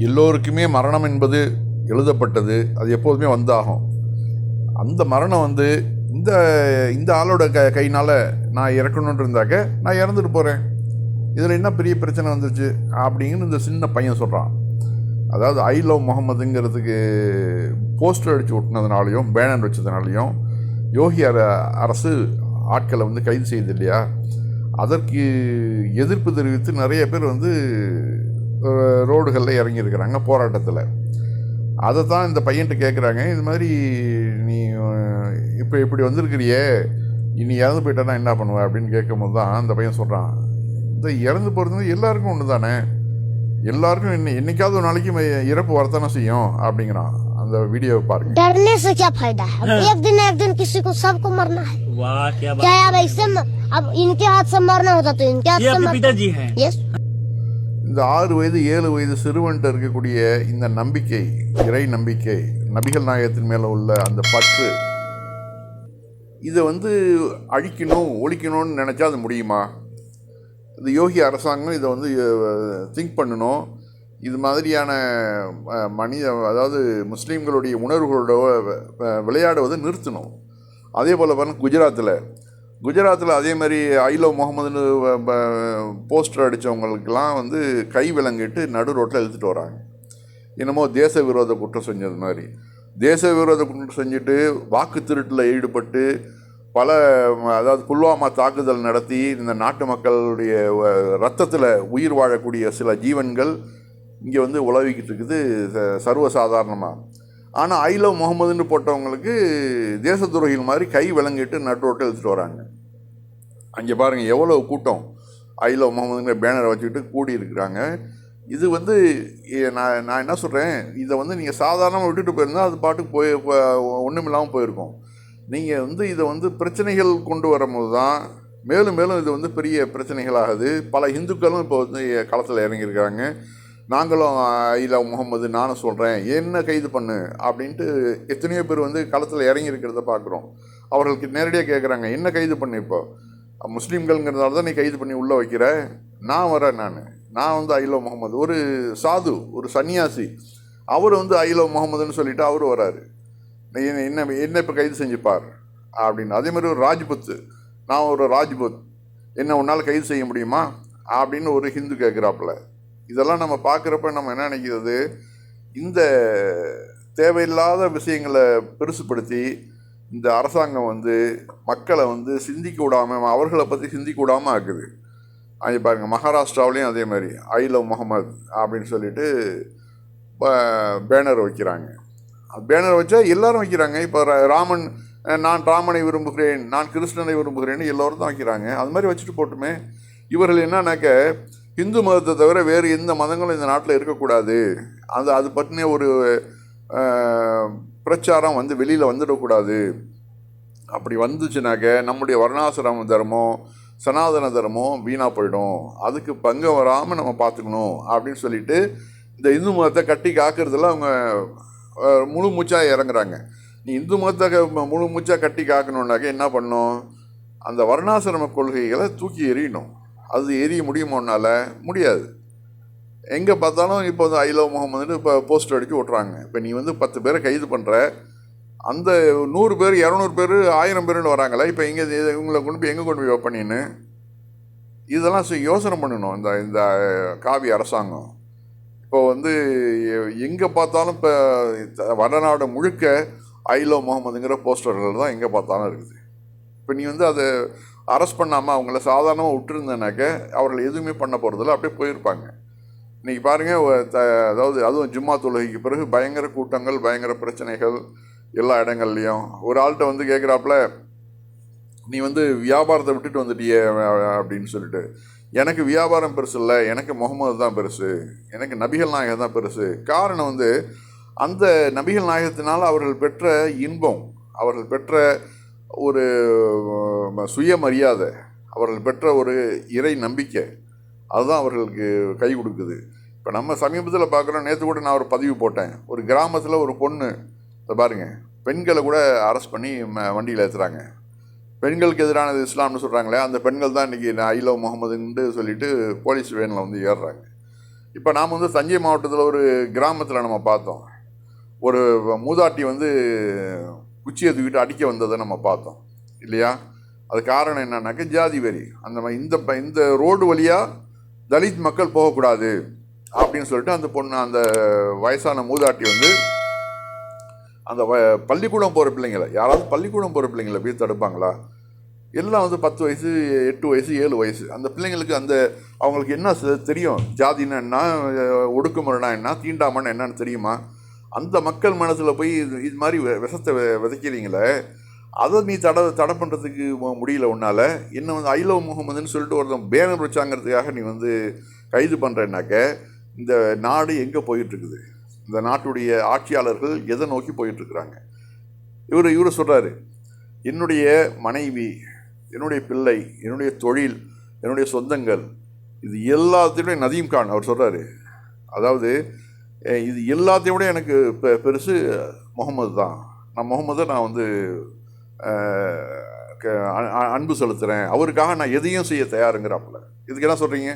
எல்லோருக்குமே மரணம் என்பது எழுதப்பட்டது, அது எப்போதுமே வந்தாகும். அந்த மரணம் வந்து இந்த இந்த ஆளோட கையினால் நான் இறக்கணுன்னு இருந்தாக்க நான் இறந்துட்டு போகிறேன், இதில் என்ன பெரிய பிரச்சனை வந்துச்சு அப்படின்னு இந்த சின்ன பையன் சொல்கிறான். அதாவது ஐ லவ் முகமதுங்கிறதுக்கு போஸ்டர் அடித்து ஒட்டினதுனாலையும் பேனர் வச்சதுனாலையும் யோகி அரசு ஆட்களை வந்து கைது செய்யுது இல்லையா, அதற்கு எதிர்ப்பு தெரிவித்து நிறைய பேர் வந்து ரோடுகளில் இறங்கியிருக்கிறாங்க போராட்டத்தில். அதை தான் இந்த பையன்கிட்ட கேட்குறாங்க, இது மாதிரி நீ இப்போ இப்படி வந்திருக்கிறியே, இனி இறந்து போயிட்டா என்ன பண்ணுவேன் அப்படின்னு கேட்கும்போது தான் அந்த பையன் சொல்கிறான், இந்த இறந்து போகிறது எல்லாருக்கும் ஒன்று தானே, எல்லாருக்கும் என்னைக்காவது ஒரு நாளைக்கு இறப்பு வரத்தானே செய்யும் அப்படிங்கிறான். அந்த வீடியோவை பாருங்க. डरने से क्या फायदा है? एक दिन किसी को सबको मरना है। वाह क्या बात। क्या अब ऐसे अब इनके हाथ से मरना होता तो इनके हाथ से पिताजी हैं। यस। இந்த 6 வயது 7 வயது சிறுவன்கிட்ட இருக்கக்கூடிய இந்த நம்பிக்கை, இறை நம்பிக்கை, நபிகள் நாயகத்தின் மேலே உள்ள அந்த பற்று, இதை வந்து அழிக்கணும் ஒழிக்கணும்னு நினச்சா அது முடியுமா? இந்த யோகி அரசாங்கம் இதை வந்து திங்க் பண்ணணும். இது மாதிரியான அதாவது முஸ்லீம்களுடைய உணர்வுகளோட விளையாடுவதை நிறுத்தணும். அதே போல் பாருங்கள், குஜராத்தில் அதே மாதிரி ஐ லவ் முகமதுன்னு போஸ்டர் அடித்தவங்களுக்கெல்லாம் வந்து கை விலங்கிட்டு நடு ரோட்டில் இழுத்துட்டு வராங்க. என்னமோ தேச விரோத குற்றம் செஞ்சது மாதிரி. தேச விரோத குற்றம் செஞ்சுட்டு வாக்கு திருட்டில் ஈடுபட்டு அதாவது புல்வாமா தாக்குதல் நடத்தி இந்த நாட்டு மக்களுடைய ரத்தத்தில் உயிர் வாழக்கூடிய சில ஜீவன்கள் இங்கே வந்து உலவிக்கிட்டு இருக்குது சர்வசாதாரணமாக. ஆனால் ஐ லவ் முகமதுன்னு போட்டவங்களுக்கு தேச துரோகிகள் மாதிரி கை விலங்கிட்டு நடு ரோட்டை எடுத்துகிட்டு வராங்க. அங்கே பாருங்கள் எவ்வளோ கூட்டம் ஐ லவ் முகமதுங்கிற பேனரை வச்சுக்கிட்டு கூடி இருக்கிறாங்க. இது வந்து நான் என்ன சொல்கிறேன், இதை வந்து நீங்கள் சாதாரணமாக விட்டுட்டு போயிருந்தால் அது பாட்டுக்கு ஒன்றும் இல்லாமல் போயிருக்கும். நீங்கள் வந்து இதை வந்து பிரச்சனைகள் கொண்டு வரும்போது தான் மேலும் மேலும் இது வந்து பெரிய பிரச்சனைகளாகுது. பல இந்துக்களும் இப்போ வந்து களத்தில் இறங்கியிருக்காங்க. நாங்களும் ஐ லவ் முகமது, நானும் சொல்கிறேன், என்ன கைது பண்ணு அப்படின்ட்டு எத்தனையோ பேர் வந்து களத்தில் இறங்கியிருக்கிறத பார்க்குறோம். அவர்களுக்கு நேரடியாக கேட்குறாங்க, என்ன கைது பண்ணு, இப்போ முஸ்லீம்கள்ங்கிறதால தான் நீ கைது பண்ணி உள்ளே வைக்கிற, நான் வரேன், நான் வந்து ஐ லவ் முகமது. ஒரு சாது, ஒரு சன்னியாசி, அவர் வந்து ஐ லவ் முகமதுன்னு சொல்லிவிட்டு அவர் வராரு, என்ன இப்போ கைது செஞ்சுப்பார் அப்படின்னு. அதே மாதிரி ஒரு ராஜ்புத்து, நான் ஒரு ராஜ்புத், என்ன உன்னால் கைது செய்ய முடியுமா அப்படின்னு ஒரு ஹிந்து கேட்குறாப்புல. இதெல்லாம் நம்ம பார்க்குறப்ப நம்ம என்ன நினைக்கிறது, இந்த தேவையில்லாத விஷயங்களை பெருசுப்படுத்தி இந்த அரசாங்கம் வந்து மக்களை வந்து சிந்திக்க விடாமல், அவர்களை பற்றி சிந்திக்க விடாமல் ஆக்குது. அது பாருங்கள், மகாராஷ்டிராவிலையும் அதே மாதிரி ஐ லவ் முகமது அப்படின்னு சொல்லிட்டு பேனர் வைக்கிறாங்க. பேனர் வச்சா எல்லாரும் வைக்கிறாங்க. இப்போ ராமன், நான் ராமனை விரும்புகிறேன், நான் கிருஷ்ணனை விரும்புகிறேன்னு எல்லோரும் தான் வைக்கிறாங்க. அது மாதிரி வச்சுட்டு போட்டுமே. இவர்கள் என்னன்னாக்க இந்து மதத்தை தவிர வேறு எந்த மதங்களும் இந்த நாட்டில் இருக்கக்கூடாது, அது பற்றின ஒரு பிரச்சாரம் வந்து வெளியில் வந்துடக்கூடாது. அப்படி வந்துச்சுனாக்க நம்முடைய வர்ணாசிரம தர்மம், சனாதன தர்மம் வீணாக போயிடும், அதுக்கு பங்கம் வராமல் நம்ம பார்த்துக்கணும் அப்படின்னு சொல்லிட்டு இந்த இந்து மதத்தை கட்டி காக்கிறதுல அவங்க முழு மூச்சாக இறங்குறாங்க. நீ இந்து மதத்தை முழு மூச்சாக கட்டி காக்கணுன்னாக்க என்ன பண்ணணும், அந்த வர்ணாசிரம கொள்கைகளை தூக்கி எறியணும். அது எரிய முடியுமோனால முடியாது. எங்கே பார்த்தாலும் இப்போ வந்து ஐ லவ் முகமதுன்னு இப்போ போஸ்டர் அடித்து ஓட்டுறாங்க. இப்போ நீ வந்து 10 பேரை கைது பண்ணுற, அந்த 100 பேர் 200 பேர் 1000 பேருன்னு வராங்களே, இப்போ இவங்களை கொண்டு போய் எங்கே கொண்டு போய் வைப்பண்ணின்னு இதெல்லாம் யோசனை பண்ணணும் இந்த காவி அரசாங்கம். இப்போ வந்து எங்கே பார்த்தாலும் இப்போ வடநாடு முழுக்க ஐ லவ் முகமதுங்கிற போஸ்டர்கள் தான் எங்கே பார்த்தாலும் இருக்குது. இப்போ நீ வந்து அதை அரெஸ்ட் பண்ணாமல் அவங்கள சாதாரணமாக விட்டுருந்தேனாக்க அவர்கள் எதுவுமே பண்ண போகிறதில்ல, அப்படியே போயிருப்பாங்க. இன்றைக்கி பாருங்கள், அதாவது அதுவும் ஜும்மா தொழுகைக்கு பிறகு பயங்கர கூட்டங்கள், பயங்கர பிரச்சனைகள் எல்லா இடங்கள்லையும். ஒரு ஆள்கிட்ட வந்து கேட்குறாப்புல, நீ வந்து வியாபாரத்தை விட்டுட்டு வந்துட்டியே அப்படின்னு சொல்லிட்டு. எனக்கு வியாபாரம் பெருசு இல்லை, எனக்கு முகமது தான் பெருசு, எனக்கு நபிகள் நாயகம் தான் பெருசு. காரணம் வந்து அந்த நபிகள் நாயகத்தினால் அவர்கள் பெற்ற இன்பம், அவர்கள் பெற்ற ஒரு சுயமரியாதை, அவர்கள் பெற்ற ஒரு இறை நம்பிக்கை, அதுதான் அவர்களுக்கு கை கொடுக்குது. இப்போ நம்ம சமீபத்தில் பார்க்குறோம், நேற்று கூட நான் ஒரு பதிவு போட்டேன், ஒரு கிராமத்தில் ஒரு பொண்ணு, இதை பாருங்கள், பெண்களை கூட அரெஸ்ட் பண்ணி வண்டியில் ஏற்றுறாங்க. பெண்களுக்கு எதிரானது இஸ்லாம்னு சொல்கிறாங்களே, அந்த பெண்கள் தான் இன்றைக்கி ஐ லவ் முகமதுன்னு சொல்லிட்டு போலீஸ் வேனில் வந்து ஏறுறாங்க. இப்போ நாம் வந்து தஞ்சை மாவட்டத்தில் ஒரு கிராமத்தில் நம்ம பார்த்தோம், ஒரு மூதாட்டி வந்து குச்சியை தூக்கிட்டு அடிக்க வந்ததை நம்ம பார்த்தோம் இல்லையா? அது காரணம் என்னன்னாக்க ஜாதி வெறி. இந்த ரோடு வழியாக தலித் மக்கள் போகக்கூடாது அப்படின்னு சொல்லிட்டு அந்த பொண்ணு, அந்த வயசான மூதாட்டி வந்து அந்த பள்ளிக்கூடம் போகிற பிள்ளைங்களை, யாராவது பள்ளிக்கூடம் போகிற பிள்ளைங்களை போய் தடுப்பாங்களா? எல்லாம் வந்து 10 வயசு 8 வயசு 7 வயசு அந்த பிள்ளைங்களுக்கு அவங்களுக்கு என்ன தெரியும்? ஜாதின்னா என்ன, ஒடுக்குமுறைனா என்ன, தீண்டாமன்னா என்னன்னு தெரியுமா? அந்த மக்கள் மனசில் போய் இது மாதிரி விஷத்தை விதைக்கிறீங்களே, அதை நீ தடை பண்ணுறதுக்கு முடியல உன்னால். என்ன வந்து ஐ லவ் முகமதுன்னு சொல்லிட்டு ஒருத்தன் பேனர் வச்சாங்கிறதுக்காக நீ வந்து கைது பண்ணுறேன்னாக்க இந்த நாடு எங்கே போயிட்டுருக்குது? இந்த நாட்டுடைய ஆட்சியாளர்கள் எதை நோக்கி போயிட்டுருக்குறாங்க? இவர் சொல்கிறாரு, என்னுடைய மனைவி, என்னுடைய பிள்ளை, என்னுடைய தொழில், என்னுடைய சொந்தங்கள், இது எல்லாத்தையுமே நதீம் கான் அவர் சொல்கிறாரு, அதாவது இது எல்லாத்தையும் விட எனக்கு பெருசு முகமது தான். நான் முகமதை நான் வந்து அன்பு செலுத்துகிறேன், அவருக்காக நான் எதையும் செய்ய தயாருங்கிறாப்புல. இதுக்கு என்ன சொல்கிறீங்க?